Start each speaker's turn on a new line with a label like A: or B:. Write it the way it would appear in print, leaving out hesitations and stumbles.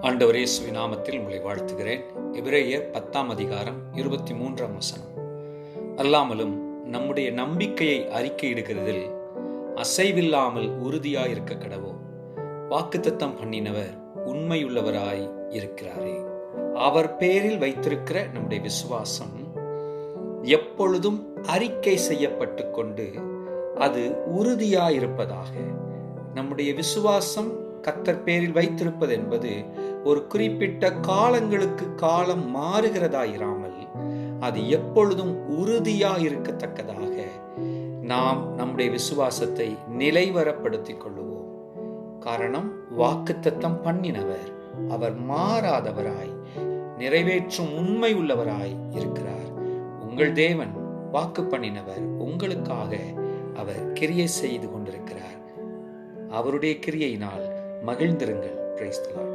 A: ஆண்டவர் இயேசுவின் நாமத்தில் உங்களை வாழ்த்துகிறேன். எபிரேயர் 10 அதிகாரம் 23 வசனம். அல்லாமலும் நம்முடைய நம்பிக்கையை அறிக்கையிடுகிறதில் அசைவில்லாமல் உறுதியாயிருக்க கடவோம். வாக்குத்தத்தம் பண்ணினவர் உண்மையுள்ளவராய் இருக்கிறாரே. அவர் பேரில் வைத்திருக்கிற நம்முடைய விசுவாசம் எப்பொழுதும் அறிக்கை செய்யப்பட்டு கொண்டு அது உறுதியாயிருப்பதாக. நம்முடைய விசுவாசம் கர்த்தர் பேரில் வைத்திருப்பது என்பது ஒரு குறிப்பிட்ட காலங்களுக்கு காலம் மாறுகிறதாயிராமல் அது எப்பொழுதும் உறுதியாயிருக்கத்தக்கதாக நாம் நம்முடைய விசுவாசத்தை நிலைவரப்படுத்திக் கொள்ளுவோம். காரணம், வாக்குத்தத்தம் பண்ணினவர் அவர் மாறாதவராய் நிறைவேற்றும் உண்மை உள்ளவராய் இருக்கிறார். உங்கள் தேவன் வாக்கு பண்ணினவர் உங்களுக்காக அவர் கிரியை செய்து கொண்டிருக்கிறார். அவருடைய கிரியையினால் மகிழ்ந்திருங்கள். Praise the Lord.